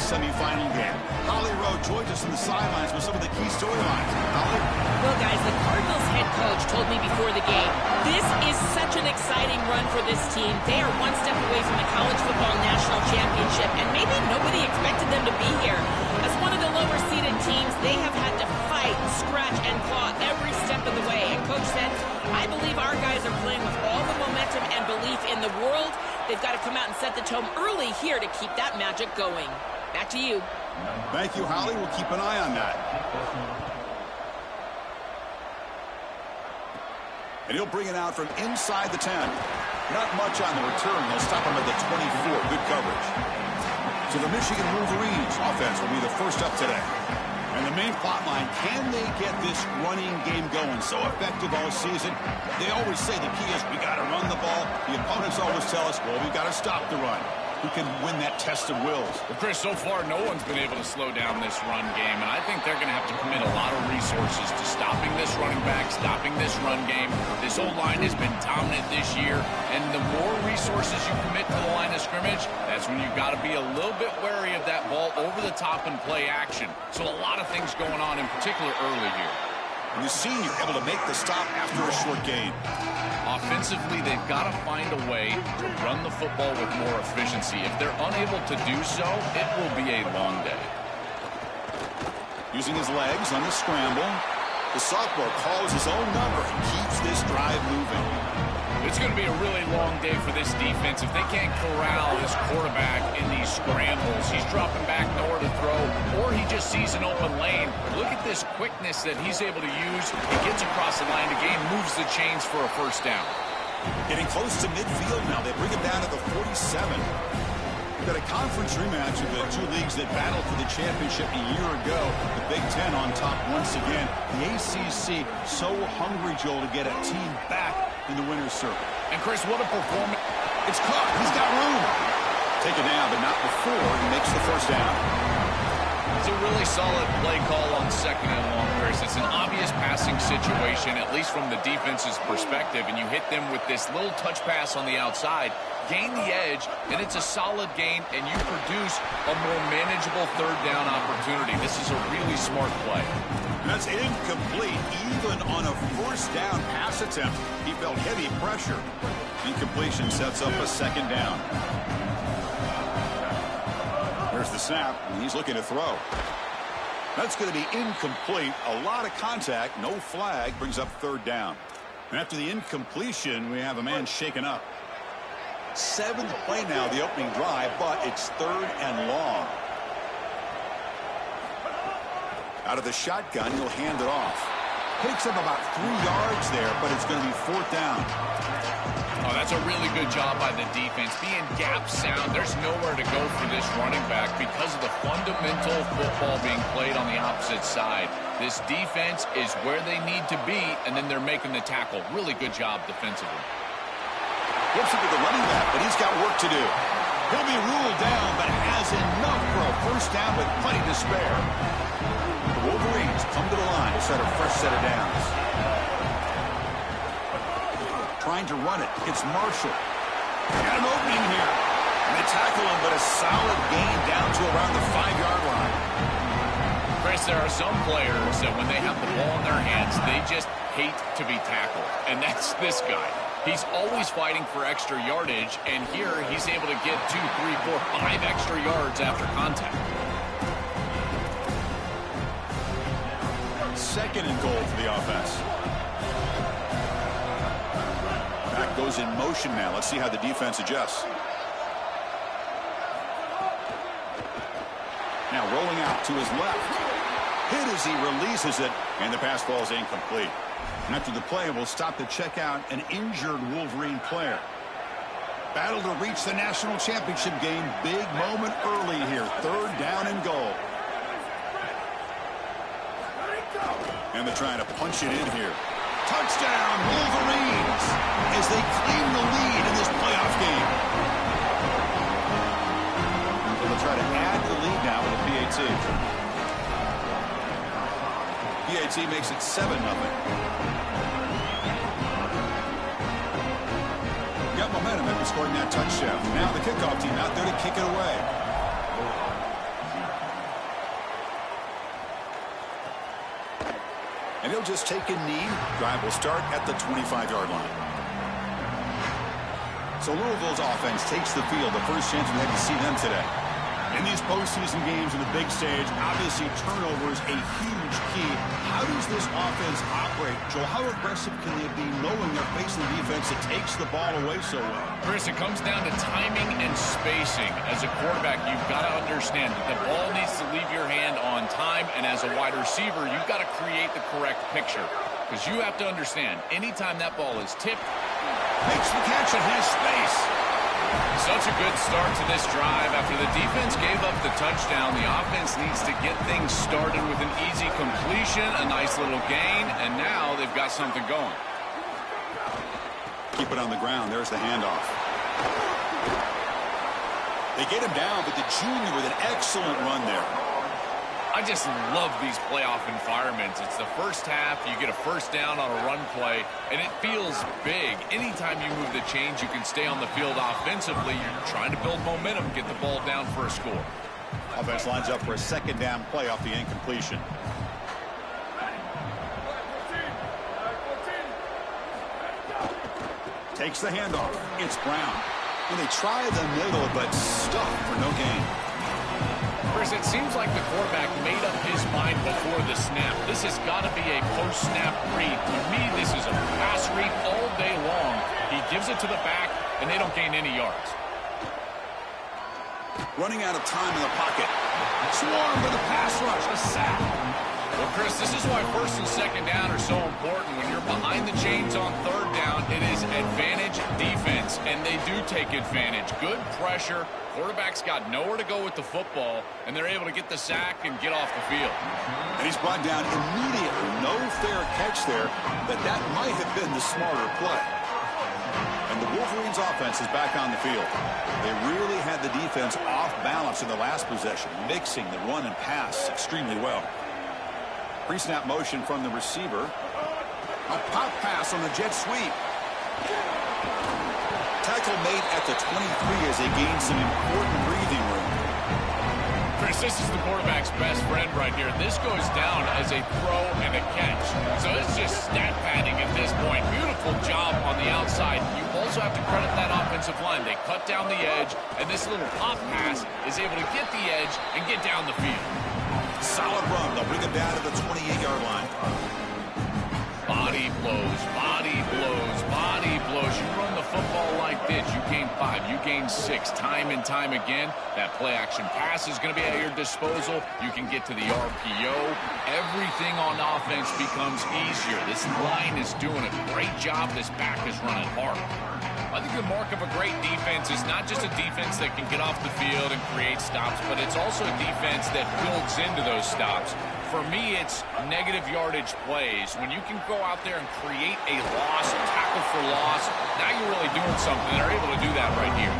semifinal game. Holly Rowe joins us in the sidelines with some of the key storylines. Holly? Well, guys, the Cardinals head coach told me before the game, this is such an exciting run for this team. They are one step away from the college football national championship, and maybe nobody expected them to be here. As one of the lower-seeded teams, they have had to fight, scratch, and claw every step of the way. And Coach said, I believe our guys are playing with all the momentum and belief in the world. They've got to come out and set the tone early here to keep that magic going. Back to you. Thank you, Holly. We'll keep an eye on that. And he'll bring it out from inside the 10. Not much on the return. They'll stop him at the 24. Good coverage. So the Michigan Wolverines offense will be the first up today. And the main plot line, can they get this running game going? So effective all season. They always say the key is we got to run the ball. The opponents always tell us, well, we got to stop the run. Who can win that test of wills? Well, Chris, so far, no one's been able to slow down this run game, and I think they're going to have to commit a lot of resources to stopping this running back, stopping this run game. This O-line has been dominant this year, and the more resources you commit to the line of scrimmage, that's when you've got to be a little bit wary of that ball over the top and play action. So a lot of things going on, in particular early here. And the senior able to make the stop after a short gain. Offensively, they've got to find a way to run the football with more efficiency. If they're unable to do so, it will be a long day. Using his legs on the scramble, the sophomore calls his own number and keeps this drive moving. It's going to be a really long day for this defense. If they can't corral this quarterback in these scrambles, he's dropping back nowhere to throw, or he just sees an open lane. Look at this quickness that he's able to use. He gets across the line of game, moves the chains for a first down. Getting close to midfield now. They bring it down to the 47. We've got a conference rematch of the two leagues that battled for the championship a year ago. The Big Ten on top once again. The ACC so hungry, Joel, to get a team back in the winner's circle. And Chris, what a performance. It's caught. He's got room. Take it down, but not before he makes the first down. It's a really solid play call on second and long, Chris. It's an obvious passing situation, at least from the defense's perspective, and you hit them with this little touch pass on the outside, gain the edge, and it's a solid gain, and you produce a more manageable third down opportunity. This is a really smart play. That's incomplete. Even on a first down pass attempt, he felt heavy pressure. Incompletion sets up a second down. There's the snap, and he's looking to throw. That's going to be incomplete. A lot of contact, no flag, brings up third down. And after the incompletion, we have a man shaken up. Seventh play now, the opening drive, but it's third and long. Out of the shotgun, he'll hand it off. Picks up about 3 yards there, but it's going to be fourth down. Oh, that's a really good job by the defense. Being gap sound, there's nowhere to go for this running back because of the fundamental football being played on the opposite side. This defense is where they need to be, and then they're making the tackle. Really good job defensively. Flips it to the running back, but he's got work to do. He'll be ruled down, but has enough for a first down with plenty to spare. The Wolverines come to the line to set a fresh set of downs. Trying to run it. It's Marshall. Got an opening here. And they tackle him, but a solid gain down to around the 5-yard line. Chris, there are some players that when they have the ball in their hands, they just hate to be tackled. And that's this guy. He's always fighting for extra yardage, and here he's able to get 2, 3, 4, 5 extra yards after contact. Second and goal for the offense. Back goes in motion now. Let's see how the defense adjusts. Now rolling out to his left. Hit as he releases it, and the pass ball is incomplete. And after the play, we'll stop to check out an injured Wolverine player. Battle to reach the national championship game. Big moment early here. Third down and goal. And they're trying to punch it in here. Touchdown, Wolverines, as they claim the lead in this playoff game. So they'll try to add the lead now with a PAT. PAT makes it 7-0. Got momentum after scoring that touchdown. Now the kickoff team out there to kick it away. he'll just take a knee. Drive will start at the 25-yard line. So Louisville's offense takes the field. The first chance we had to see them today. In these postseason games on the big stage, obviously turnover is a huge key. How does this offense operate? Joel, how aggressive can they be knowing they're facing a defense that takes the ball away so well? Chris, it comes down to timing and spacing. As a quarterback, you've got to understand that the ball needs to leave your hand on time, and as a wide receiver, you've got to create the correct picture. Because you have to understand, anytime that ball is tipped, makes the catch and has space. Such a good start to this drive. After the defense gave up the touchdown, the offense needs to get things started with an easy completion, a nice little gain, and now they've got something going. Keep it on the ground. There's the handoff. They get him down, but the junior with an excellent run there. I just love these playoff environments. It's the first half. You get a first down on a run play, and it feels big. Anytime you move the chains, you can stay on the field offensively. You're trying to build momentum, get the ball down for a score. Offense lines up for a second down play off the incompletion. Takes the handoff. It's Brown. And they try the middle, but stuck for no gain. Chris, it seems like the quarterback made up his mind before the snap. This has got to be a post-snap read. To me, this is a pass read all day long. He gives it to the back, and they don't gain any yards. Running out of time in the pocket. Swarm with a pass rush, a sack. Well, Chris, this is why first and second down are so important. When you're behind the chains on third down, it is advantage defense, and they do take advantage. Good pressure. Quarterback's got nowhere to go with the football, and they're able to get the sack and get off the field. And he's brought down immediately. No fair catch there, but that might have been the smarter play. And the Wolverines' offense is back on the field. They really had the defense off balance in the last possession, mixing the run and pass extremely well. Pre-snap motion from the receiver. A pop pass on the jet sweep. Tackle made at the 23 as they gain some important breathing room. Chris, this is the quarterback's best friend right here. This goes down as a throw and a catch. So it's just stat padding at this point. Beautiful job on the outside. You also have to credit that offensive line. They cut down the edge, and this little pop pass is able to get the edge and get down the field. Solid run. They'll bring him down to the 28-yard line. Body blows, body blows, body blows. You run the football like this, you gain 5, you gain 6, time and time again. That play-action pass is going to be at your disposal. You can get to the RPO. Everything on offense becomes easier. This line is doing a great job. This back is running hard. I think the mark of a great defense is not just a defense that can get off the field and create stops, but it's also a defense that builds into those stops. For me, it's negative yardage plays. When you can go out there and create a loss, tackle for loss, now you're really doing something. They're able to do that right here.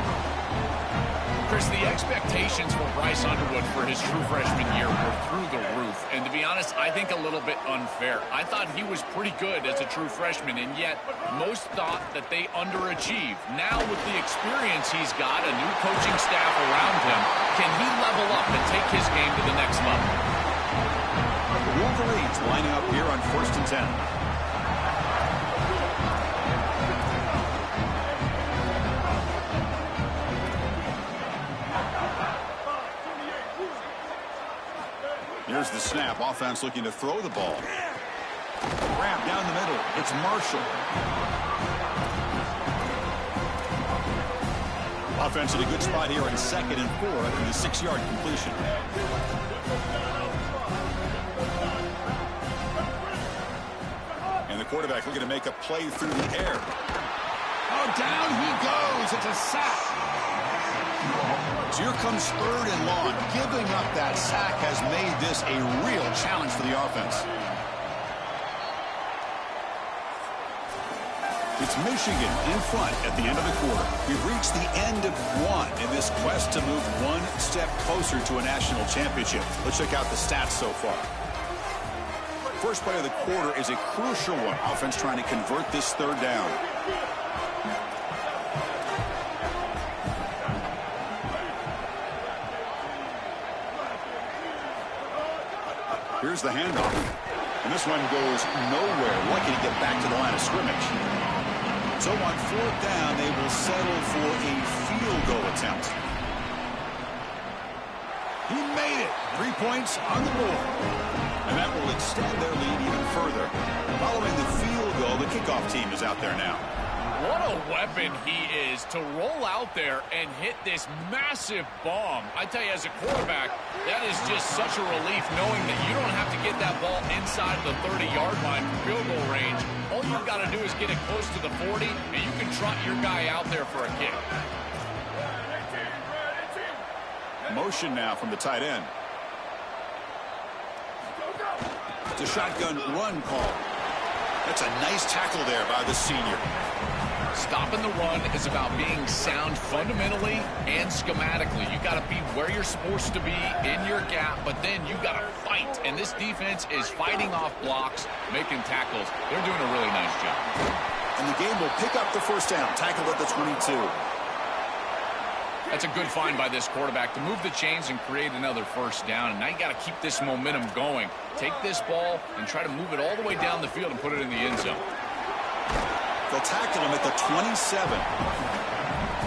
Chris, the expectations for Bryce Underwood for his true freshman year were through the roof. And to be honest, I think a little bit unfair. I thought he was pretty good as a true freshman, and yet most thought that they underachieved. Now with the experience he's got, a new coaching staff around him, can he level up and take his game to the next level? The Wolverines lining up here on 1st and 10. Here's the snap. Offense looking to throw the ball. Grab down the middle. It's Marshall. Offense in a good spot here in 2nd and 4 after the 6-yard completion. And the quarterback looking to make a play through the air. Oh, down he goes. It's a sack. So here comes 3rd and long. Giving up that sack has made this a real challenge for the offense. It's Michigan in front at the end of the quarter. We've reached the end of one in this quest to move one step closer to a national championship. Let's check out the stats so far. First play of the quarter is a crucial one. Offense trying to convert this 3rd down. Here's the handoff. And this one goes nowhere. Lucky to get back to the line of scrimmage. So on fourth down, they will settle for a field goal attempt. He made it. 3 points on the board. And that will extend their lead even further. Following the field goal, the kickoff team is out there now. What a weapon he is to roll out there and hit this massive bomb. I tell you, as a quarterback, that is just such a relief knowing that you don't have to get that ball inside the 30-yard line from field goal range. All you've got to do is get it close to the 40, and you can trot your guy out there for a kick. Motion now from the tight end. It's a shotgun run call. That's a nice tackle there by the senior. Stopping the run is about being sound fundamentally and schematically. You got to be where you're supposed to be in your gap, but then you got to fight. And this defense is fighting off blocks, making tackles. They're doing a really nice job. And the game will pick up the first down. Tackled at the 22. That's a good find by this quarterback to move the chains and create another first down. And now you got to keep this momentum going. Take this ball and try to move it all the way down the field and put it in the end zone. They'll tackle him at the 27.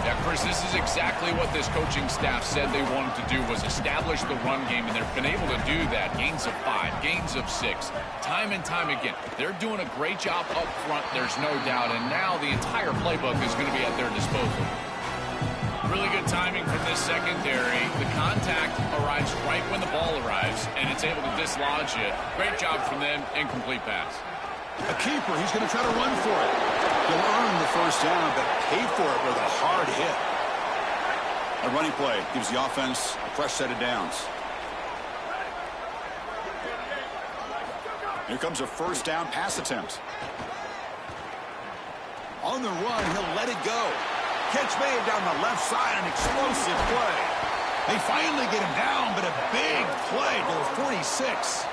Yeah, Chris, this is exactly what this coaching staff said they wanted to do, was establish the run game, and they've been able to do that. Gains of 5, gains of 6, time and time again. They're doing a great job up front, there's no doubt, and now the entire playbook is going to be at their disposal. Really good timing from this secondary. The contact arrives right when the ball arrives, and it's able to dislodge it. Great job from them. Incomplete pass. A keeper. He's going to try to run for it. He'll earn the first down, but pay for it with a hard hit. A running play gives the offense a fresh set of downs. Here comes a first down pass attempt. On the run, he'll let it go. Catch made down the left side, an explosive play. They finally get him down, but a big play to the 46.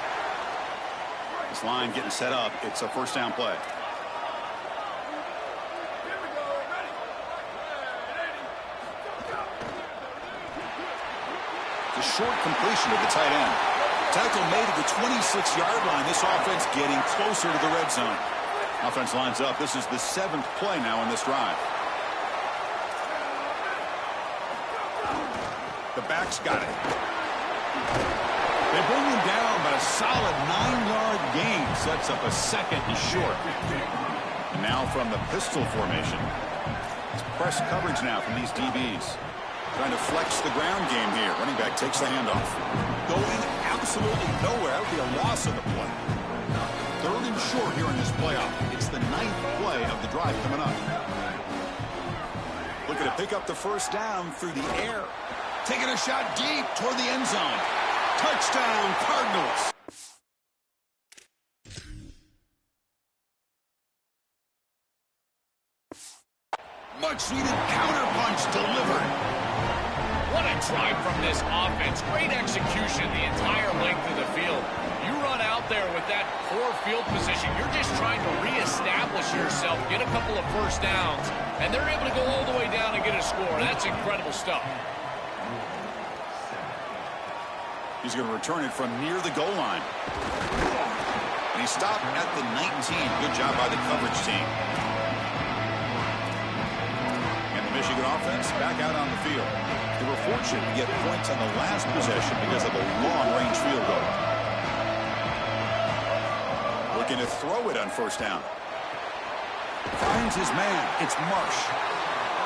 This line getting set up. It's a first down play. The short completion to the tight end. Tackle made at the 26-yard line. This offense getting closer to the red zone. Offense lines up. This is the 7th play now in this drive. The back's got it. They bring him down, but a solid 9-yard gain sets up a second and short. And now from the pistol formation. It's press coverage now from these DBs. Trying to flex the ground game here. Running back takes the handoff. Going absolutely nowhere. That would be a loss of the play. 3rd and short here in this playoff. It's the 9th play of the drive coming up. Looking to pick up the first down through the air. Taking a shot deep toward the end zone. Touchdown, Cardinals. Much-needed counterpunch delivered. What a drive from this offense. Great execution the entire length of the field. You run out there with that poor field position. You're just trying to reestablish yourself, get a couple of first downs, and they're able to go all the way down and get a score. That's incredible stuff. He's going to return it from near the goal line. And he stopped at the 19. Good job by the coverage team. And the Michigan offense back out on the field. They were fortunate to get points on the last possession because of a long-range field goal. Looking to throw it on first down. Finds his man. It's Marsh.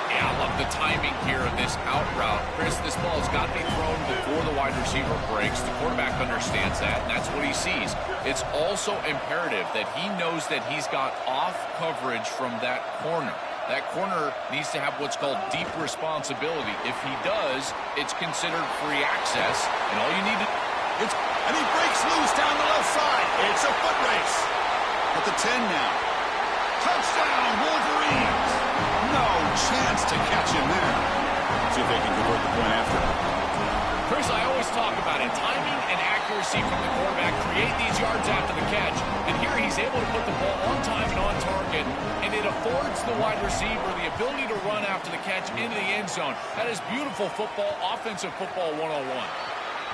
Yeah, I love the timing here of this out route. Chris, this ball has got to be thrown before the wide receiver breaks. The quarterback understands that, and that's what he sees. It's also imperative that he knows that he's got off coverage from that corner. That corner needs to have what's called deep responsibility. If he does, it's considered free access, and all you need to... And he breaks loose down the left side. It's a foot race. At the 10 now. Touchdown, Wolverines. No chance to catch him there. See if they can convert the point after. Chris, I always talk about it. Timing and accuracy from the quarterback create these yards after the catch. And here he's able to put the ball on time and on target. And it affords the wide receiver the ability to run after the catch into the end zone. That is beautiful football, offensive football 101.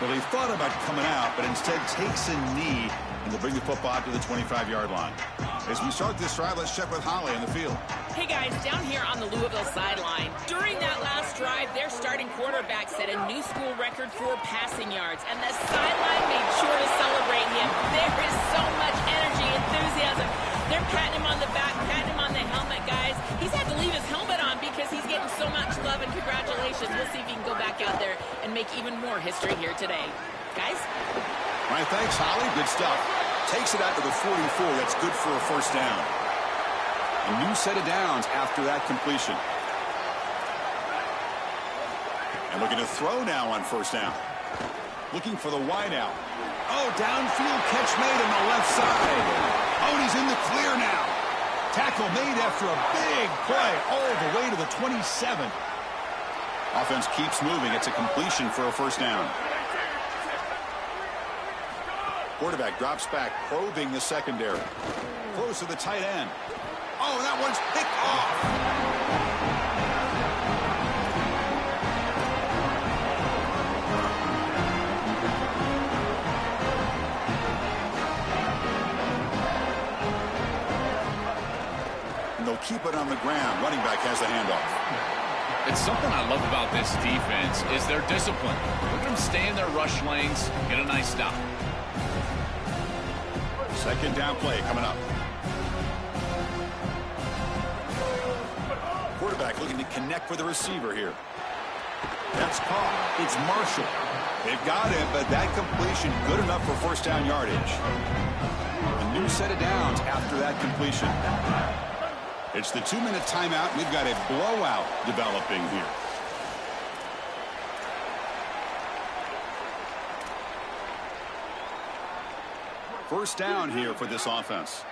Well, he thought about coming out, but instead takes a knee and to bring the football out to the 25-yard line. As we start this drive, let's check with Holly on the field. Hey, guys, down here on the Louisville sideline, during that last drive, their starting quarterback set a new school record for passing yards, and the sideline made sure to celebrate him. There is so much energy, enthusiasm. They're patting him on the back, patting him on the helmet, guys. He's had to leave his helmet on because he's getting so much love and congratulations. We'll see if he can go back out there and make even more history here today. Guys? All right, thanks, Holly. Good stuff. Takes it out to the 44. That's good for a first down. A new set of downs after that completion. And looking to throw now on first down. Looking for the wideout. Oh, downfield catch made on the left side. Oh, and he's in the clear now. Tackle made after a big play all the way to the 27. Offense keeps moving. It's a completion for a first down. Quarterback drops back, probing the secondary. Throws to the tight end. Oh, that one's picked off. And they'll keep it on the ground. Running back has the handoff. It's something I love about this defense is their discipline. Look at them stay in their rush lanes, get a nice stop. Second down play coming up. Quarterback looking to connect with the receiver here. That's caught. It's Marshall. They've got him, but that completion good enough for first down yardage. A new set of downs after that completion. It's the 2-minute timeout. We've got a blowout developing here. First down here for this offense.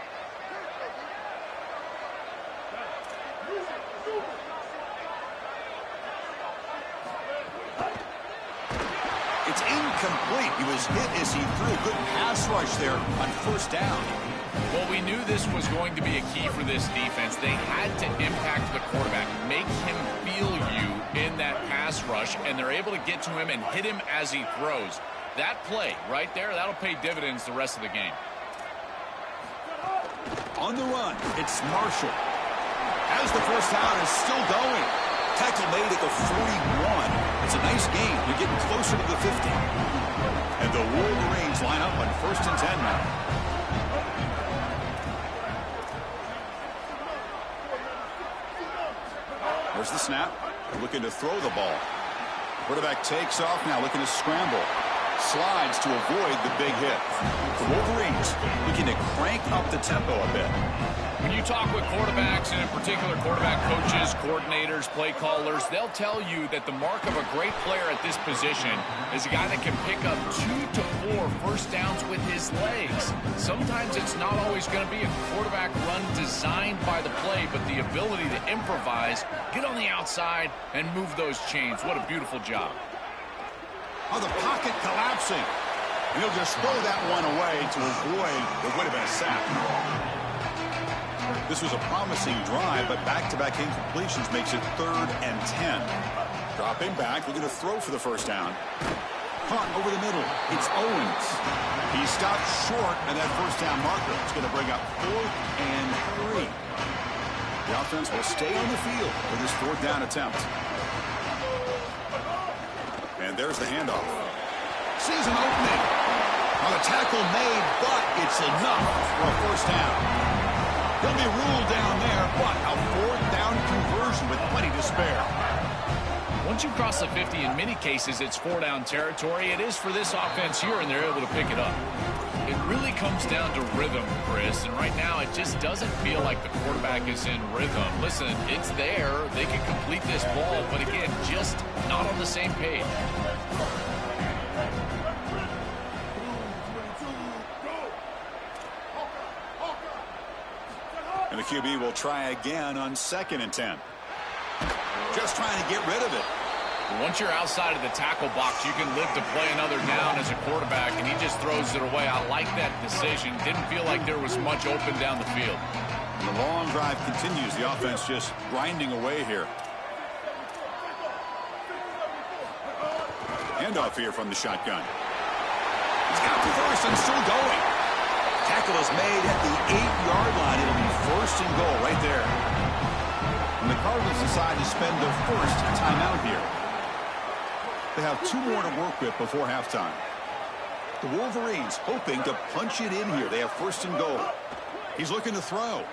It's incomplete. He was hit as he threw a good pass rush there on first down. Well, we knew this was going to be a key for this defense. They had to impact the quarterback, make him feel you in that pass rush, and they're able to get to him and hit him as he throws. That play right there, that'll pay dividends the rest of the game. On the run, it's Marshall. As the first down is still going. Tackle made at the 41. It's a nice gain. You're getting closer to the 50. And the Wolverines line up on 1st and 10 now. There's the snap. Looking to throw the ball. Quarterback takes off now, looking to scramble. Slides to avoid the big hit. The Wolverines looking to crank up the tempo a bit. When you talk with quarterbacks, and in particular quarterback coaches, coordinators, play callers, they'll tell you that the mark of a great player at this position is a guy that can pick up 2 to 4 first downs with his legs. Sometimes it's not always going to be a quarterback run designed by the play, but the ability to improvise, get on the outside, and move those chains. What a beautiful job. Oh, the pocket collapsing. And he'll just throw that one away to avoid what would have been a sack. This was a promising drive, but back-to-back incompletions makes it 3rd and 10. Dropping back, looking to throw for the first down. Caught over the middle. It's Owens. He stopped short of that first down marker. It's going to bring up 4th and 3. The offense will stay on the field for this 4th down attempt. And there's the handoff. Sees an opening. Well, the tackle made, but it's enough for a first down. He'll be ruled down there, but a 4th down conversion with plenty to spare. Once you cross the 50, in many cases, it's 4-down territory. It is for this offense here, and they're able to pick it up. It really comes down to rhythm, Chris, and right now it just doesn't feel like the quarterback is in rhythm. Listen, it's there. They can complete this ball, but again, just not on the same page. And the QB will try again on 2nd and 10. Just trying to get rid of it. Once you're outside of the tackle box, you can live to play another down as a quarterback, and he just throws it away. I like that decision. Didn't feel like there was much open down the field. And the long drive continues. The offense just grinding away here. Handoff here from the shotgun. He's got the first and still going. Tackle is made at the 8-yard line. It'll be first and goal right there. And the Cardinals decide to spend their first timeout here. They have 2 more to work with before halftime. The Wolverines hoping to punch it in here. They have first and goal. He's looking to throw.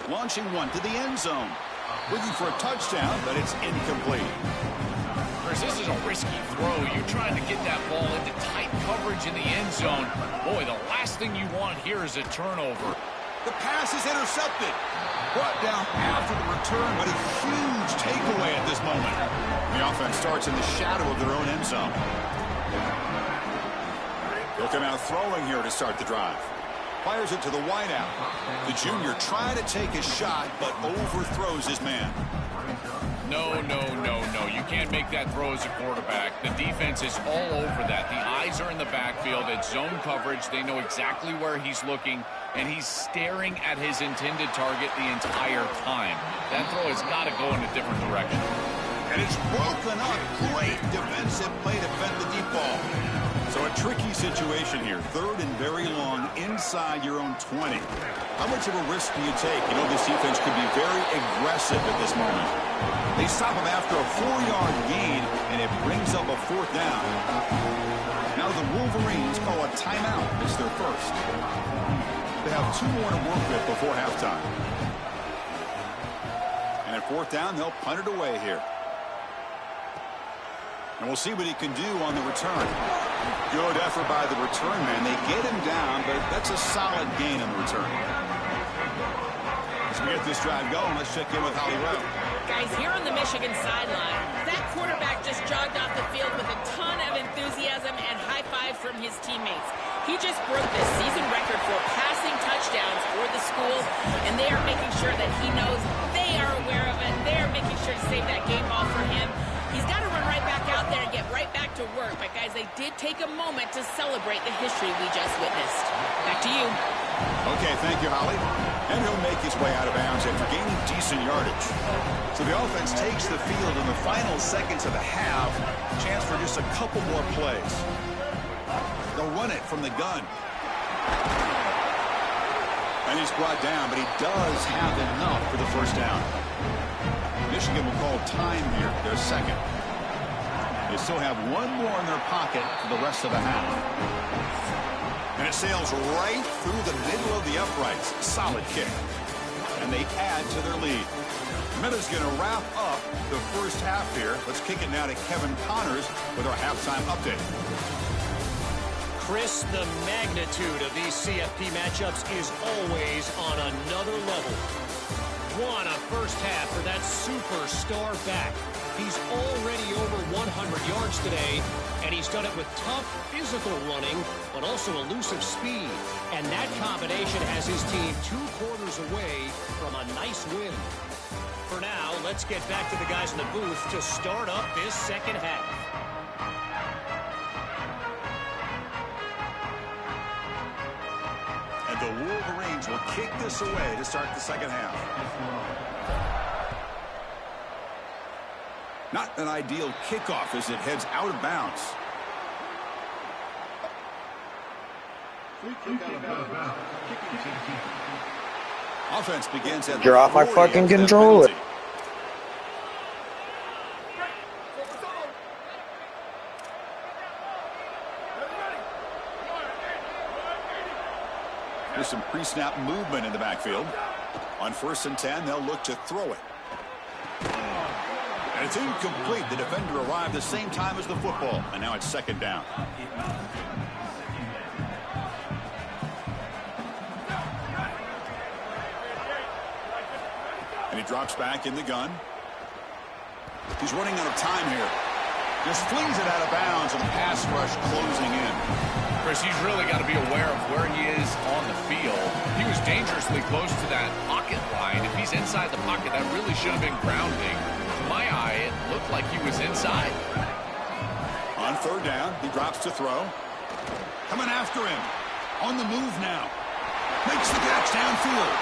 Launching one to the end zone. Looking for a touchdown, but it's incomplete. Chris, this is a risky throw. You're trying to get that ball into tight coverage in the end zone. Boy, the last thing you want here is a turnover. The pass is intercepted. Brought down after the return, but a huge takeaway at this moment. The offense starts in the shadow of their own end zone. They'll come out throwing here to start the drive. Fires it to the wideout. The junior trying to take a shot, but overthrows his man. No. You can't make that throw as a quarterback. The defense is all over that. The eyes are in the backfield. It's zone coverage. They know exactly where he's looking, and he's staring at his intended target the entire time. That throw has got to go in a different direction. And it's broken up. Great defensive play to defend the deep ball. So a tricky situation here. 3rd and very long inside your own 20. How much of a risk do you take? You know, this defense could be very aggressive at this moment. They stop him after a 4-yard gain, and it brings up a 4th down. Now the Wolverines call a timeout. It's their first. They have 2 more to work with before halftime. And at 4th down, they'll punt it away here. And we'll see what he can do on the return. Good effort by the return man. They get him down, but that's a solid gain on the return. As we get this drive going, let's check in with Holly Rowe. Guys, here on the Michigan sideline, that quarterback just jogged off the field with a ton of enthusiasm and high fives from his teammates. He just broke the season record for passing touchdowns for the school, and they are making sure that he knows they are aware of it. They are making sure to save that game ball for him. He's got to run right back out there and get right back to work. But, guys, they did take a moment to celebrate the history we just witnessed. Back to you. Okay, thank you, Holly. And he'll make his way out of bounds after gaining decent yardage. So the offense takes the field in the final seconds of the half. Chance for just a couple more plays. They'll run it from the gun. And he's brought down, but he does have enough for the first down. Michigan will call time here, their second. They still have 1 more in their pocket for the rest of the half. And it sails right through the middle of the uprights. Solid kick. And they add to their lead. Minuta's going to wrap up the first half here. Let's kick it now to Kevin Connors with our halftime update. Chris, the magnitude of these CFP matchups is always on another level. What a first half for that superstar back. He's already over 100 yards today, and he's done it with tough physical running, but also elusive speed. And that combination has his team 2 quarters away from a nice win. For now, let's get back to the guys in the booth to start up this second half. And the Wolverines will kick this away to start the second half. Not an ideal kickoff as it heads out of bounds. Offense begins at Drop my fucking controller. There's some pre-snap movement in the backfield. On 1st and 10, they'll look to throw it. And it's incomplete. The defender arrived the same time as the football, and now it's 2nd down. And he drops back in the gun. He's running out of time here. Just flings it out of bounds, and the pass rush closing in. Chris, he's really got to be aware of where he is on the field. He was dangerously close to that pocket line. If he's inside the pocket, that really should have been grounding. To my eye, it looked like he was inside. On 3rd down, he drops to throw. Coming after him. On the move now. Makes the catch downfield.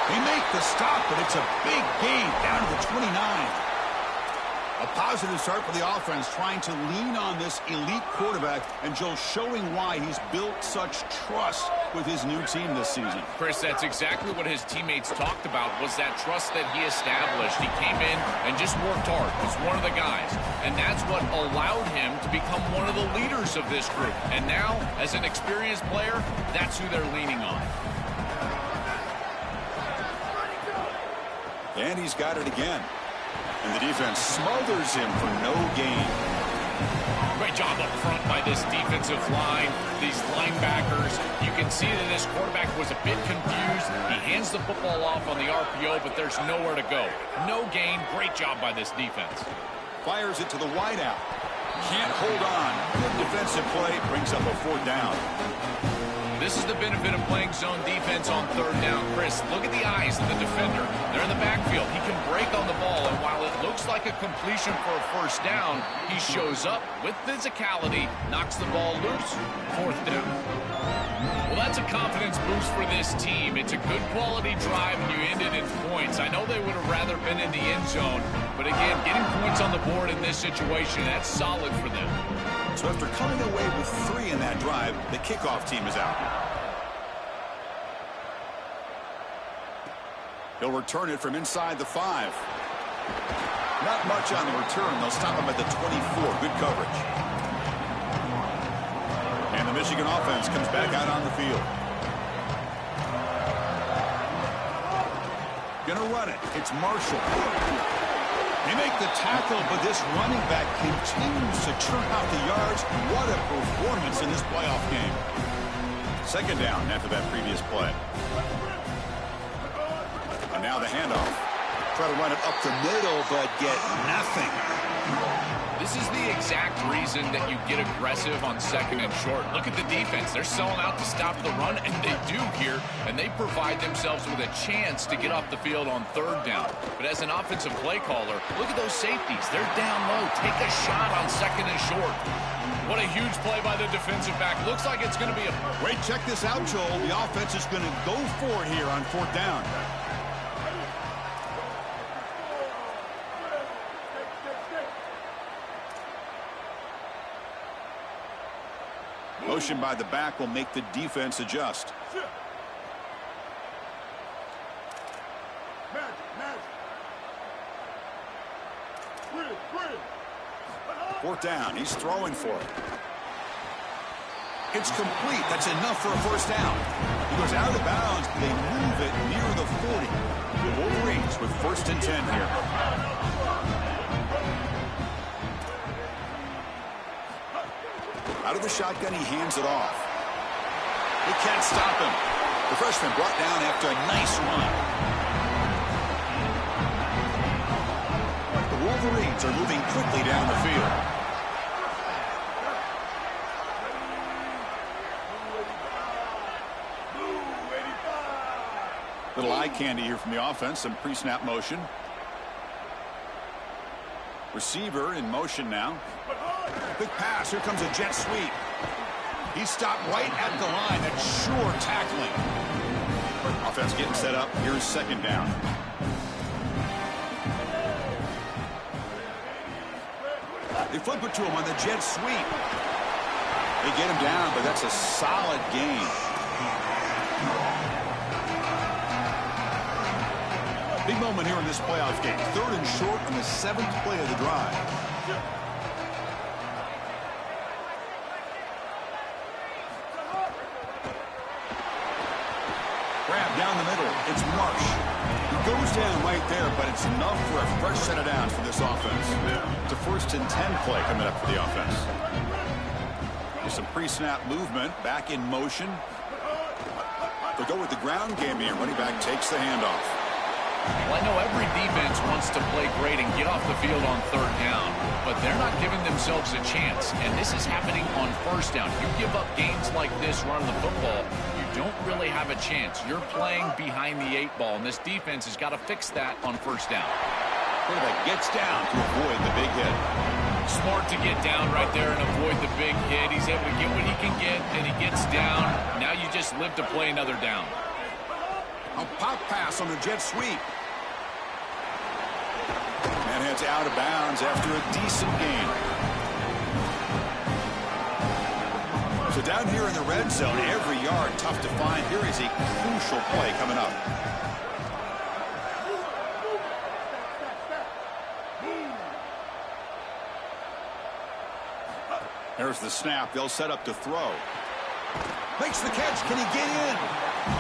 They make the stop, but it's a big gain down to the 29. A A positive start for the offense, trying to lean on this elite quarterback, and Joe showing why he's built such trust with his new team this season. Chris, that's exactly what his teammates talked about, was that trust that he established. He came in and just worked hard. Was one of the guys. And that's what allowed him to become one of the leaders of this group. And now, as an experienced player, that's who they're leaning on. And he's got it again. And the defense smothers him for no gain. Great job up front by this defensive line, these linebackers. You can see that this quarterback was a bit confused. He hands the football off on the RPO, but there's nowhere to go. No gain. Great job by this defense. Fires it to the wideout. Can't hold on. Good defensive play. Brings up a 4th down. This is the benefit of playing zone defense on 3rd down. Chris, look at the eyes of the defender. They're in the backfield. He can break on the ball, and while it looks like a completion for a 1st down, he shows up with physicality, knocks the ball loose, 4th down. Well, that's a confidence boost for this team. It's a good quality drive, and you end it in points. I know they would have rather been in the end zone, but again, getting points on the board in this situation, that's solid for them. So after coming away with 3 in that drive, the kickoff team is out. He'll return it from inside the 5. Not much on the return. They'll stop him at the 24. Good coverage. And the Michigan offense comes back out on the field. Gonna run it. It's Marshall. They make the tackle, but this running back continues to churn out the yards. What a performance in this playoff game. 2nd down after that previous play. And now the handoff. Try to run it up the middle, but get nothing. This is the exact reason that you get aggressive on 2nd and short. Look at the defense. They're selling out to stop the run, and they do here, and they provide themselves with a chance to get off the field on 3rd down. But as an offensive play caller, look at those safeties. They're down low. Take a shot on 2nd and short. What a huge play by the defensive back. Looks like it's going to be a... Wait, check this out, Joel. The offense is going to go for it here on 4th down. Motion by the back will make the defense adjust. 4th down. He's throwing for it. It's complete. That's enough for a 1st down. He goes out of bounds. They move it near the 40. The Wolverines with 1st and 10 here. Out of the shotgun, he hands it off. He can't stop him. The freshman brought down after a nice run. The Wolverines are moving quickly down the field. Little eye candy here from the offense. Some pre-snap motion. Receiver in motion now. Quick pass. Here comes a jet sweep. He stopped right at the line. That's sure tackling. Offense getting set up. Here's 2nd down. They flip it to him on the jet sweep. They get him down, but that's a solid gain. Big moment here in this playoff game. 3rd and short on the 7th play of the drive. Grab down the middle. It's Marsh. He goes down right there, but it's enough for a fresh set of downs for this offense. It's a 1st and 10 play coming up for the offense. There's some pre-snap movement. Back in motion. They'll go with the ground game here. Running back takes the handoff. Well, I know every defense wants to play great and get off the field on 3rd down, but they're not giving themselves a chance, and this is happening on 1st down. You give up games like this running the football, you don't really have a chance. You're playing behind the 8 ball, and this defense has got to fix that on 1st down. Quarterback gets down to avoid the big hit. Smart to get down right there and avoid the big hit. He's able to get what he can get, and he gets down. Now you just live to play another down. A pop pass on the jet sweep. And And it's out of bounds after a decent gain. So down here in the red zone, every yard tough to find. Here is a crucial play coming up. There's the snap. They'll set up to throw. Makes the catch. Can he get in?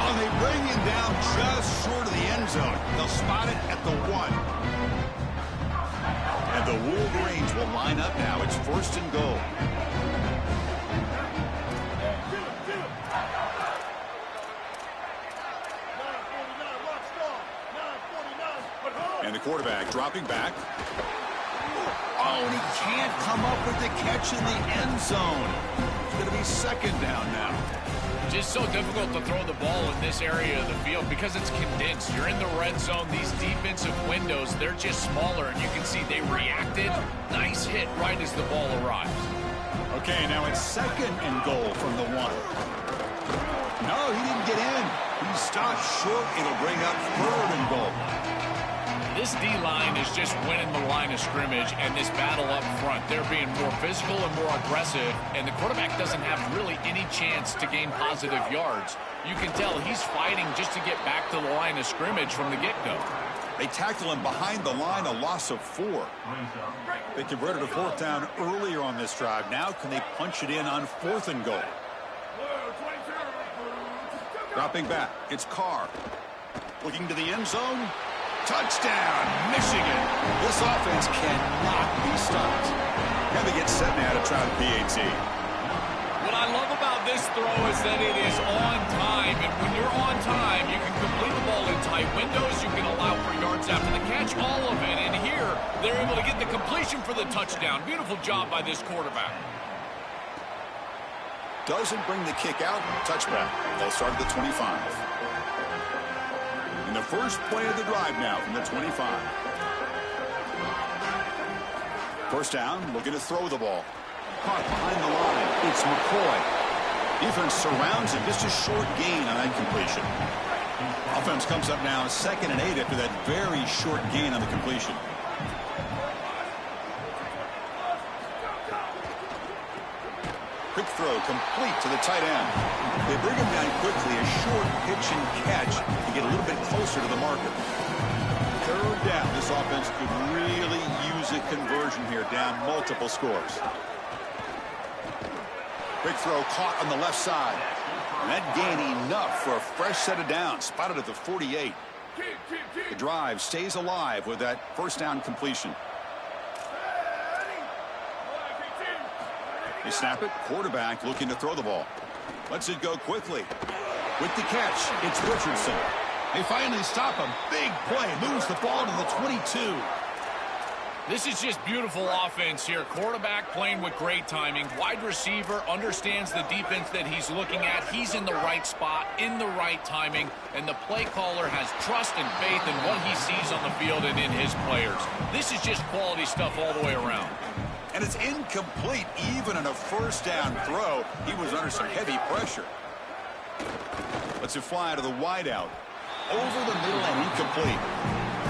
Oh, they bring him down just short of the end zone. They'll spot it at the 1. And the Wolverines will line up now. It's 1st and goal. And the quarterback dropping back. Oh, and he can't come up with the catch in the end zone. It's going to be 2nd down now. Just so difficult to throw the ball in this area of the field because it's condensed. You're in the red zone. These defensive windows, they're just smaller, and you can see they reacted. Nice hit right as the ball arrives. Okay, now it's 2nd and goal from the 1. No, he didn't get in. He stopped short. It'll bring up 3rd and goal. This D-line is just winning the line of scrimmage, and this battle up front, they're being more physical and more aggressive, and the quarterback doesn't have really any chance to gain positive yards. You can tell he's fighting just to get back to the line of scrimmage from the get-go. They tackle him behind the line, a loss of 4. They converted a 4th down earlier on this drive. Now can they punch it in on 4th and goal? Dropping back, it's Carr. Looking to the end zone. Touchdown, Michigan. This offense cannot be stopped. And they get set now to try the PAT. What I love about this throw is that it is on time. And when you're on time, you can complete the ball in tight windows. You can allow for yards after the catch, all of it. And here, they're able to get the completion for the touchdown. Beautiful job by this quarterback. Doesn't bring the kick out. Touchback. They'll start at the 25. The first play of the drive now from the 25. 1st down, looking to throw the ball. Caught behind the line. It's McCoy. Defense surrounds him. Just a short gain on that completion. Offense comes up now 2nd and 8 after that very short gain on the completion. Quick throw complete to the tight end. They bring him down quickly. A short pitch and catch to get a little bit closer to the marker. 3rd down. This offense could really use a conversion here, down multiple scores. Quick throw caught on the left side. And that gain enough for a fresh set of downs. Spotted at the 48. The drive stays alive with that 1st down completion. They snap it. Quarterback looking to throw the ball. Lets it go quickly. With the catch, it's Richardson. They finally stop him. Big play. Moves the ball to the 22. This is just beautiful offense here. Quarterback playing with great timing. Wide receiver understands the defense that he's looking at. He's in the right spot, in the right timing, and the play caller has trust and faith in what he sees on the field and in his players. This is just quality stuff all the way around. And it's incomplete. Even on a 1st down throw, he was under some heavy pressure. Lets it fly to the wideout. Over the middle and incomplete.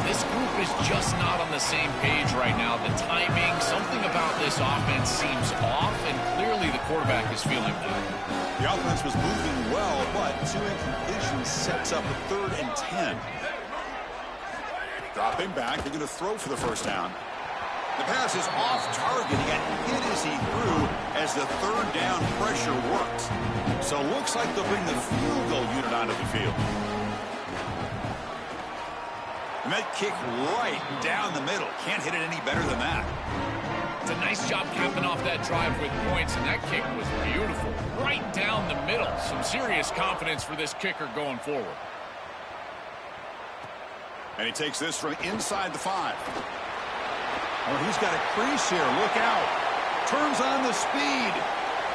This group is just not on the same page right now. The timing, something about this offense seems off, and clearly the quarterback is feeling that. The offense was moving well, but 2 incompletions sets up a 3rd and 10. Dropping back, they're going to throw for the 1st down. The pass is off target. He got hit as he threw as the 3rd down pressure worked. So looks like they'll bring the field goal unit onto the field. And that kick right down the middle. Can't hit it any better than that. It's a nice job capping off that drive with points, and that kick was beautiful. Right down the middle. Some serious confidence for this kicker going forward. And he takes this from inside the 5. Oh, he's got a crease here. Look out. Turns on the speed.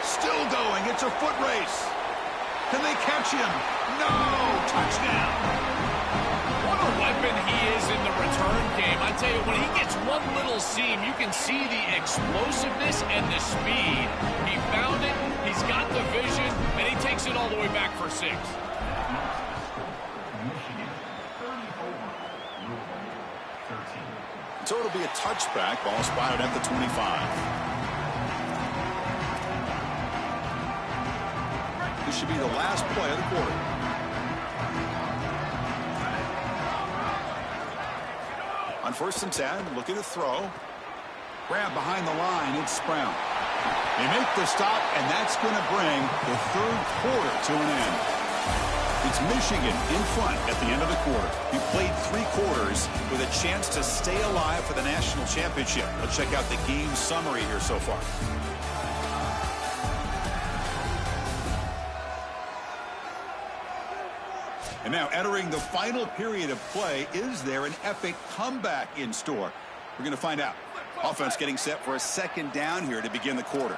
Still going. It's a foot race. Can they catch him? No. Touchdown. What a weapon he is in the return game. I tell you, when he gets one little seam, you can see the explosiveness and the speed. He found it. He's got the vision, and he takes it all the way back for 6. So it'll be a touchback. Ball spotted at the 25. This should be the last play of the quarter. On 1st and 10, looking to throw. Grab behind the line. It's Brown. They make the stop, and that's going to bring the 3rd quarter to an end. It's Michigan in front at the end of the quarter. We played 3 quarters with a chance to stay alive for the national championship. Let's check out the game summary here so far. And now entering the final period of play, is there an epic comeback in store? We're going to find out. Offense getting set for a 2nd down here to begin the quarter.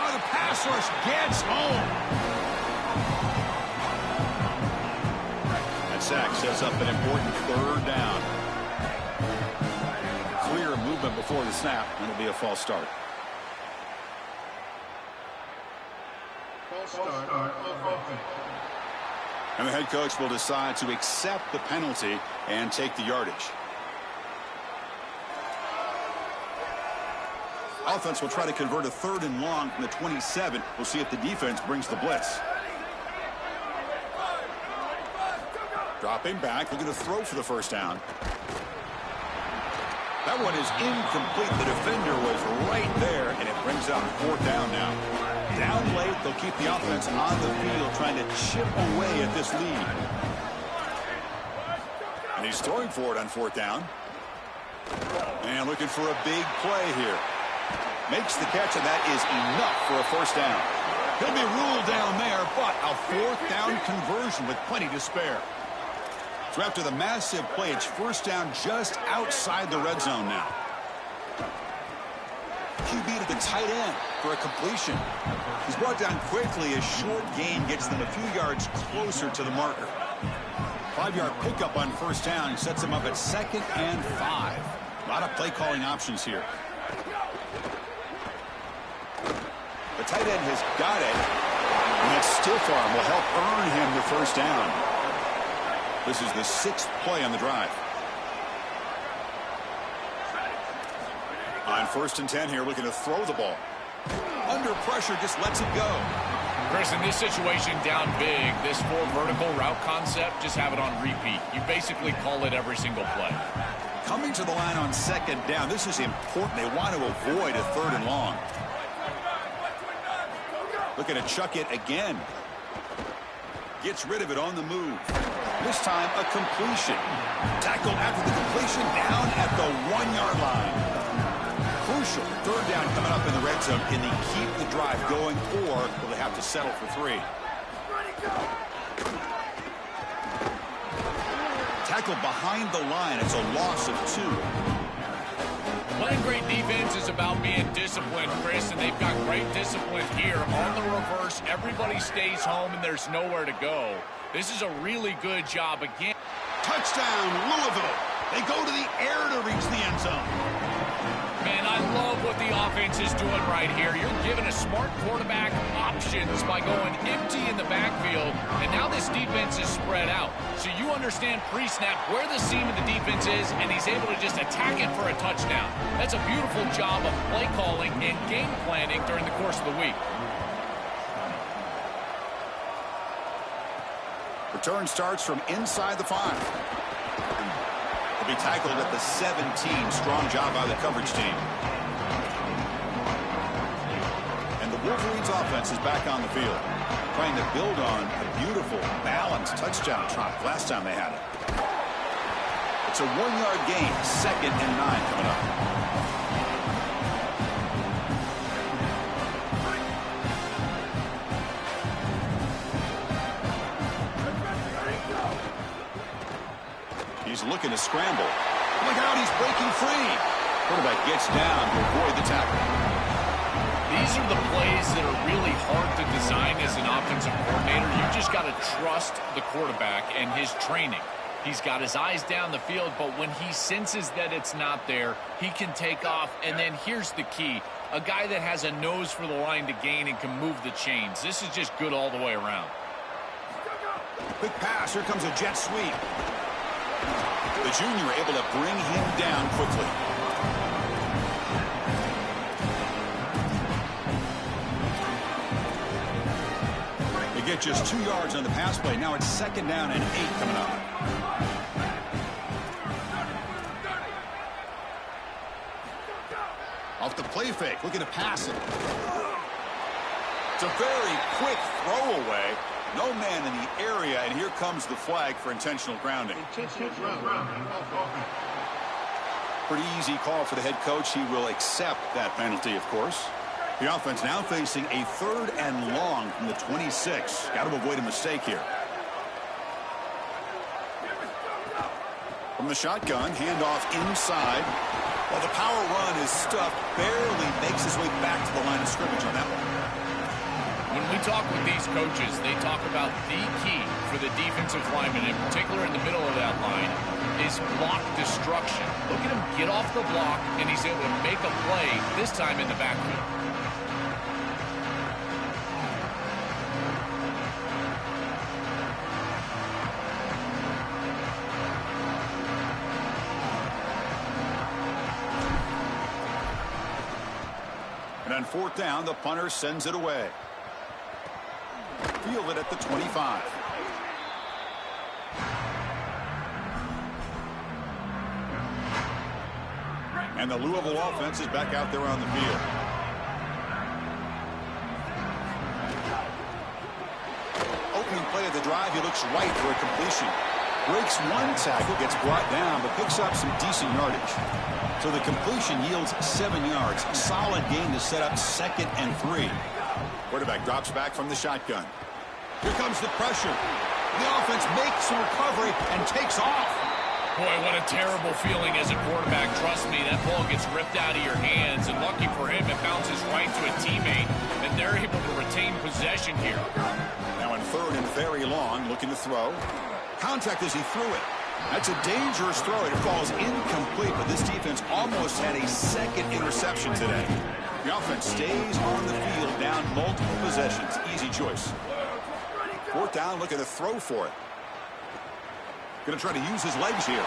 Oh, the pass rush gets home. That sack sets up an important 3rd down. Clear movement before the snap, and it'll be a false start. And the head coach will decide to accept the penalty and take the yardage. Offense will try to convert a 3rd and long from the 27. We'll see if the defense brings the blitz. Dropping back, looking to throw for the 1st down. That one is incomplete. The defender was right there, and it brings up 4th down now. Down late, they'll keep the offense on the field trying to chip away at this lead. And he's throwing for it on 4th down. And looking for a big play here. Makes the catch, and that is enough for a 1st down. He'll be ruled down there, but a 4th down conversion with plenty to spare. So after the massive play, it's 1st down just outside the red zone now. QB to the tight end for a completion. He's brought down quickly. A short gain gets them a few yards closer to the marker. 5-yard pickup on 1st down sets them up at 2nd and 5. A lot of play calling options here. The tight end has got it, and that stiff arm will help earn him the 1st down. This is the 6th play on the drive. On 1st and 10 here, looking to throw the ball. Under pressure, just lets it go. Chris, in this situation, down big, this 4 vertical route concept, just have it on repeat. You basically call it every single play. Coming to the line on 2nd down, this is important. They want to avoid a 3rd and long. Looking to chuck it again. Gets rid of it on the move. This time, a completion. Tackled after the completion, down at the 1-yard line. Crucial 3rd down coming up in the red zone. Can they keep the drive going, or will they have to settle for 3? Tackled behind the line. It's a loss of 2. Playing great defense is about being disciplined, Chris, and they've got great discipline here. On the reverse, everybody stays home, and there's nowhere to go. This is a really good job again. Touchdown, Louisville. They go to the air to reach the end zone. Man, I love what the offense is doing right here. You're giving a smart quarterback options by going empty in the backfield, and now this defense is spread out. So you understand pre-snap where the seam of the defense is, and he's able to just attack it for a touchdown. That's a beautiful job of play calling and game planning during the course of the week. Return starts from inside the 5. Be tackled at the 17. Strong job by the coverage team. And the Wolverines offense is back on the field, trying to build on a beautiful, balanced touchdown drive last time they had it. It's a 1-yard gain, 2nd and 9 coming up. He's looking to scramble. Look out, he's breaking free. Quarterback gets down to avoid the tackle. These are the plays that are really hard to design as an offensive coordinator. You just got to trust the quarterback and his training. He's got his eyes down the field, but when he senses that it's not there, he can take off. And then here's the key. A guy that has a nose for the line to gain and can move the chains. This is just good all the way around. Quick pass. Here comes a jet sweep. The junior able to bring him down quickly. They get just 2 yards on the pass play. Now it's 2nd down and 8 coming up. Off the play fake, looking to pass it. It's a very quick throwaway. No man in the area, and here comes the flag for intentional grounding. Pretty easy call for the head coach. He will accept that penalty, of course. The offense now facing a 3rd and long from the 26. Got to avoid a mistake here. From the shotgun, handoff inside. Well, the power run is stuffed, barely makes his way back to the line of scrimmage on that one. When we talk with these coaches, they talk about the key for the defensive lineman, in particular in the middle of that line, is block destruction. Look at him get off the block, and he's able to make a play, this time in the backfield. And on 4th down, the punter sends it away. Fielded at the 25. And the Louisville offense is back out there on the field. Opening play of the drive, he looks right for a completion. Breaks one tackle, gets brought down, but picks up some decent yardage. So the completion yields 7 yards. Solid gain to set up 2nd and 3. Quarterback drops back from the shotgun. Here comes the pressure. The offense makes a recovery and takes off. Boy, what a terrible feeling as a quarterback. Trust me, that ball gets ripped out of your hands, and lucky for him, it bounces right to a teammate, and they're able to retain possession here. Now in 3rd and very long, looking to throw. Contact as he threw it. That's a dangerous throw. It falls incomplete, but this defense almost had a 2nd interception today. The offense stays on the field, down multiple possessions. Easy choice. 4th down, looking to throw for it. Going to try to use his legs here.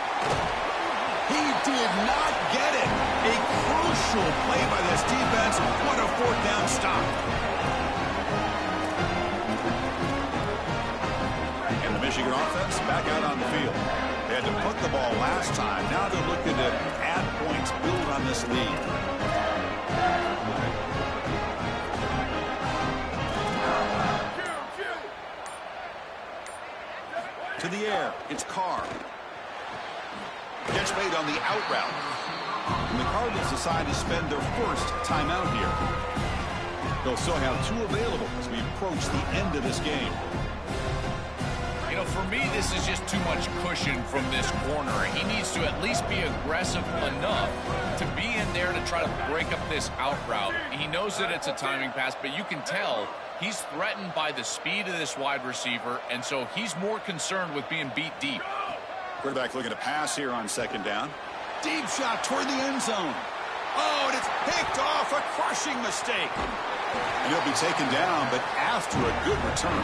He did not get it. A crucial play by this defense. What a 4th down stop. And the Michigan offense back out on the field. They had to punt the ball last time. Now they're looking to add points, build on this lead. To the air, it's Carr. Catch made on the out route. And the Cardinals decide to spend their first timeout here. They'll still have 2 available as we approach the end of this game. You know, for me, this is just too much cushion from this corner. He needs to at least be aggressive enough to be in there to try to break up this out route. He knows that it's a timing pass, but you can tell he's threatened by the speed of this wide receiver, and so he's more concerned with being beat deep. Quarterback looking to pass here on 2nd down. Deep shot toward the end zone. Oh, and it's picked off. A crushing mistake. And he'll be taken down, but after a good return.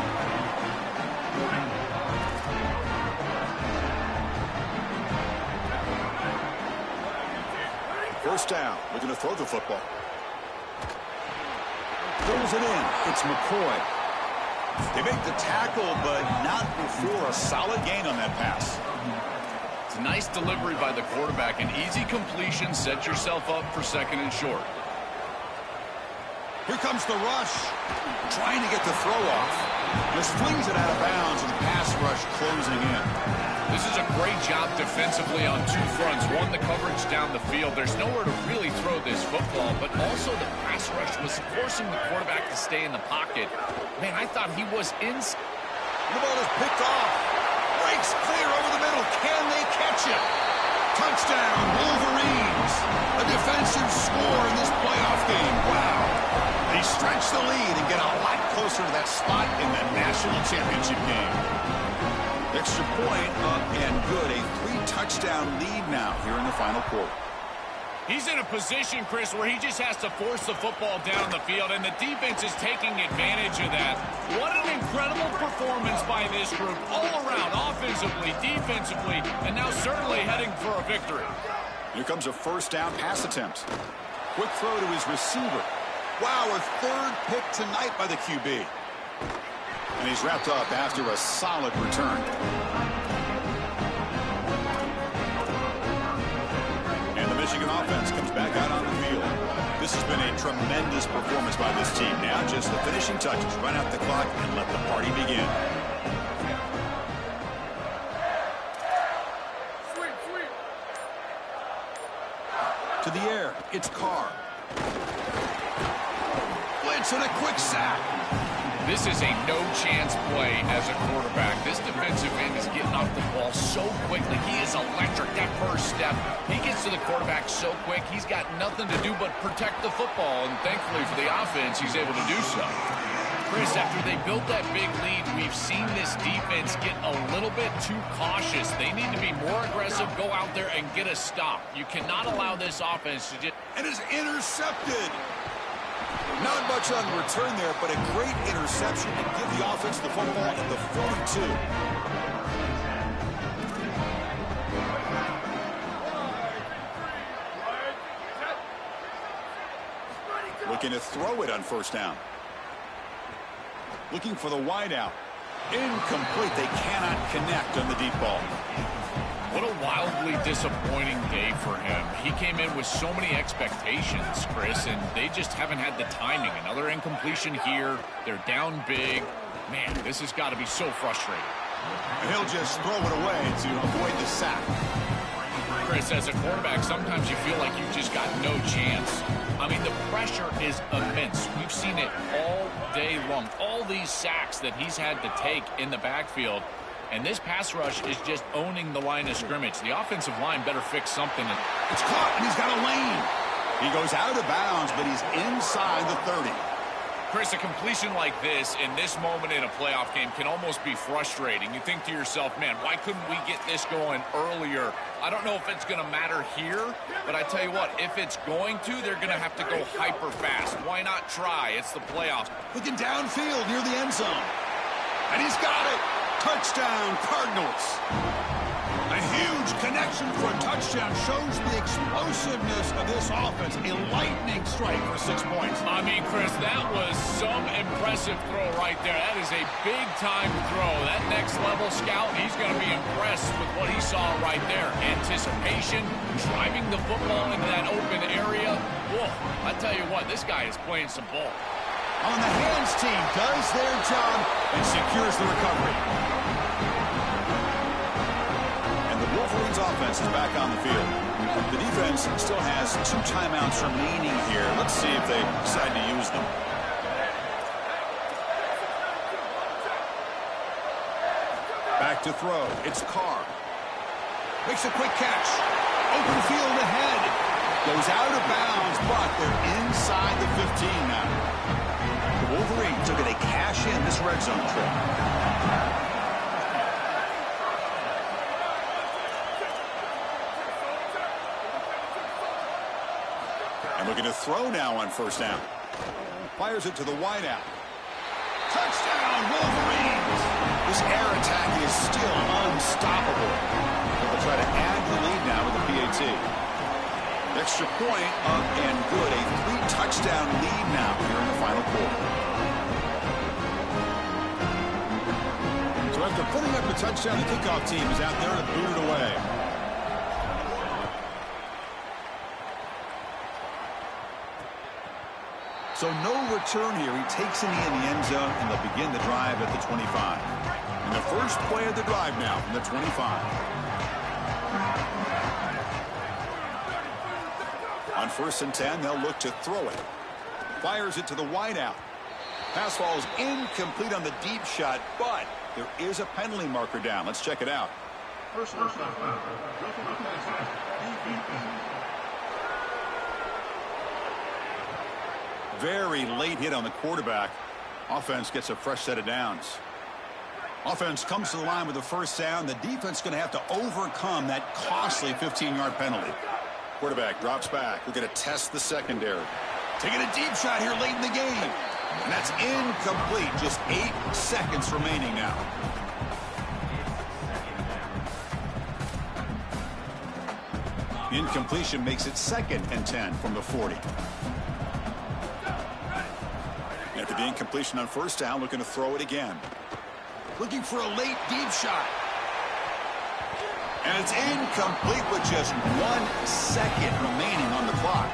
First down, looking to throw the football. Throws it in. It's McCoy. They make the tackle, but not before a solid gain on that pass. It's a nice delivery by the quarterback. An easy completion. Set yourself up for 2nd and short. Here comes the rush. Trying to get the throw off. Just flings it out of bounds, and the pass rush closing in. This is a great job defensively on 2 fronts. One, the coverage down the field. There's nowhere to really throw this football, but also the pass rush was forcing the quarterback to stay in the pocket. Man, I thought he was in. The ball is picked off. Breaks clear over the middle. Can they catch it? Touchdown, Wolverines. A defensive score in this playoff game. Wow. They stretch the lead and get a lot closer to that spot in the national championship game. Extra point up and good. A 3-touchdown lead now here in the final quarter. He's in a position, Chris, where he just has to force the football down the field, and the defense is taking advantage of that. What an incredible performance by this group all around, offensively, defensively, and now certainly heading for a victory. Here comes a first down pass attempt. Quick throw to his receiver. Wow, a third pick tonight by the QB. And he's wrapped up after a solid return. And the Michigan offense comes back out on the field. This has been a tremendous performance by this team. Now just the finishing touches. Run out the clock and let the party begin. To the air, it's Carr. Blitz and a quick sack. This is a no-chance play as a quarterback. This defensive end is getting off the ball so quickly. He is electric. That first step, he gets to the quarterback so quick, he's got nothing to do but protect the football. And thankfully for the offense, he's able to do so. Chris, after they built that big lead, we've seen this defense get a little bit too cautious. They need to be more aggressive, go out there and get a stop. You cannot allow this offense to just... And is intercepted. Not much on the return there, but a great interception to give the offense the football at the 42. Looking to throw it on first down. Looking for the wideout. Incomplete. They cannot connect on the deep ball. What a wildly disappointing day for him. He came in with so many expectations, Chris, and they just haven't had the timing. Another incompletion here. They're down big. Man, this has got to be so frustrating. And he'll just throw it away to avoid the sack. Chris, as a quarterback, sometimes you feel like you've just got no chance. I mean, the pressure is immense. We've seen it all day long. All these sacks that he's had to take in the backfield. And this pass rush is just owning the line of scrimmage. The offensive line better fix something. It's caught, and he's got a lane. He goes out of bounds, but he's inside the 30. Chris, a completion like this in this moment in a playoff game can almost be frustrating. You think to yourself, man, why couldn't we get this going earlier? I don't know if it's going to matter here, but I tell you what, if it's going to, they're going to have to go hyper fast. Why not try? It's the playoffs. Looking downfield near the end zone. And he's got it. Touchdown, Cardinals. A huge connection for a touchdown shows the explosiveness of this offense. A lightning strike for 6 points. I mean, Chris, that was some impressive throw right there. That is a big-time throw. That next-level scout, he's going to be impressed with what he saw right there. Anticipation, driving the football into that open area. Whoa, I tell you what, this guy is playing some ball. On the hands team does their job and secures the recovery. And the Wolverines offense is back on the field. The defense still has 2 timeouts remaining here. Let's see if they decide to use them. Back to throw. It's Carr. Makes a quick catch. Open field ahead. Goes out of bounds, but they're inside the 15 now. The Wolverines are going to cash in this red zone trip. And looking to throw now on first down. Fires it to the wideout. Touchdown, Wolverines! This air attack is still unstoppable. They'll try to add the lead now with the PAT. Extra point up and good. A 3-touchdown lead now here in the final quarter. So after putting up a touchdown, the kickoff team is out there to boot it away. So no return here. He takes it in the end zone, and they'll begin the drive at the 25. And the first play of the drive now from the 25. On 1st and 10, they'll look to throw it. Fires it to the wideout. Pass ball is incomplete on the deep shot, but there is a penalty marker down. Let's check it out. Very late hit on the quarterback. Offense gets a fresh set of downs. Offense comes to the line with the first down. The defense is going to have to overcome that costly 15-yard penalty. Quarterback drops back. We're going to test the secondary. Taking a deep shot here late in the game. And that's incomplete. Just 8 seconds remaining now. Incompletion makes it 2nd and 10 from the 40. After the incompletion on first down, looking to throw it again. Looking for a late deep shot. And it's incomplete with just 1 second remaining on the clock.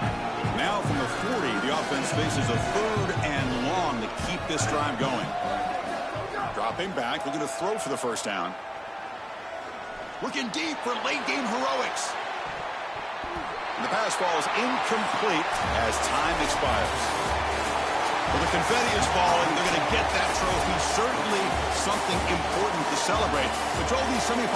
Now from the 40, the offense faces a 3rd and long to keep this drive going. Dropping back, looking to throw for the first down. Looking deep for late game heroics. And the pass falls incomplete as time expires. Well, the confetti is falling. They're going to get that trophy. Certainly something important to celebrate. But Joel, these semifinals